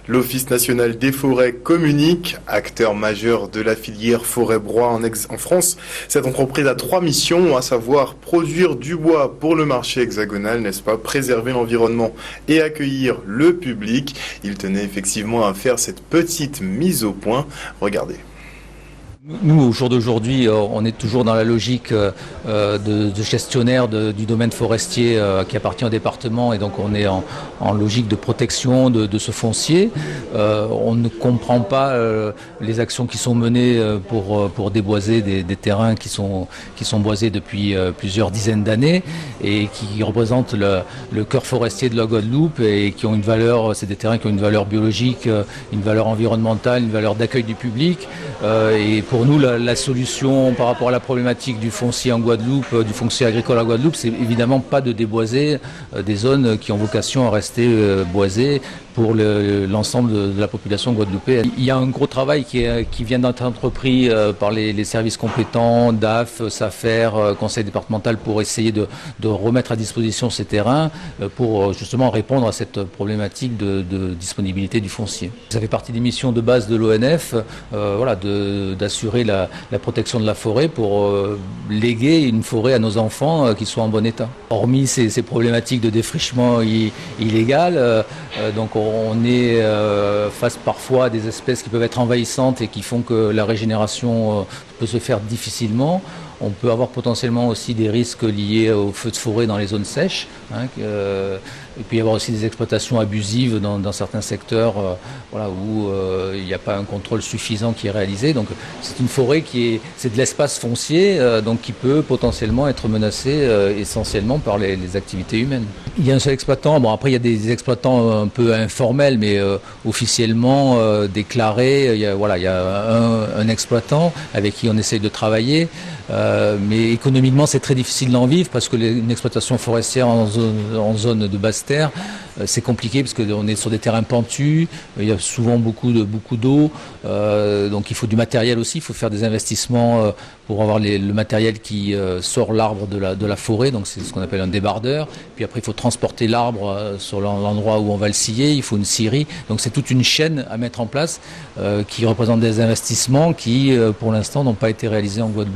L'Office national des forêts communique, acteur majeur de la filière forêt-bois en France. Cette entreprise a 3 missions, à savoir produire du bois pour le marché hexagonal, n'est-ce pas, préserver l'environnement et accueillir le public. Il tenait effectivement à faire cette petite mise au point. Regardez. Nous, au jour d'aujourd'hui, on est toujours dans la logique de gestionnaire du domaine forestier qui appartient au département, et donc on est en logique de protection de ce foncier. On ne comprend pas les actions qui sont menées pour déboiser des terrains qui sont boisés depuis plusieurs dizaines d'années et qui représentent le cœur forestier de la Guadeloupe et qui ont une valeur, c'est des terrains qui ont une valeur biologique, une valeur environnementale, une valeur d'accueil du public. Et pour nous, la solution par rapport à la problématique du foncier en Guadeloupe, du foncier agricole en Guadeloupe, c'est évidemment pas de déboiser des zones qui ont vocation à rester boisées pour l'ensemble de la population guadeloupéenne. Il y a un gros travail qui vient d'être entrepris par les services compétents, DAF, SAFER, Conseil départemental, pour essayer de remettre à disposition ces terrains pour justement répondre à cette problématique de disponibilité du foncier. Ça fait partie des missions de base de l'ONF, d'assurer la protection de la forêt pour léguer une forêt à nos enfants qui soit en bon état. Hormis ces problématiques de défrichement illégal, donc on est face parfois à des espèces qui peuvent être envahissantes et qui font que la régénération peut se faire difficilement. On peut avoir potentiellement aussi des risques liés aux feux de forêt dans les zones sèches. Il peut y avoir aussi des exploitations abusives dans certains secteurs où il n'y a pas un contrôle suffisant qui est réalisé. Donc c'est une forêt c'est de l'espace foncier donc qui peut potentiellement être menacé essentiellement par les activités humaines. Il y a un seul exploitant. Bon, après il y a des exploitants un peu informels, mais officiellement déclarés. Il y a un exploitant avec qui on essaye de travailler. Mais économiquement, c'est très difficile d'en vivre parce que une exploitation forestière en zone de basse terre, c'est compliqué parce qu'on est sur des terrains pentus, il y a souvent beaucoup d'eau, donc il faut du matériel aussi, il faut faire des investissements pour avoir le matériel qui sort l'arbre de la forêt, donc c'est ce qu'on appelle un débardeur. Puis après, il faut transporter l'arbre sur l'endroit où on va le scier, il faut une scierie, donc c'est toute une chaîne à mettre en place qui représente des investissements qui, pour l'instant, n'ont pas été réalisés en Guadeloupe.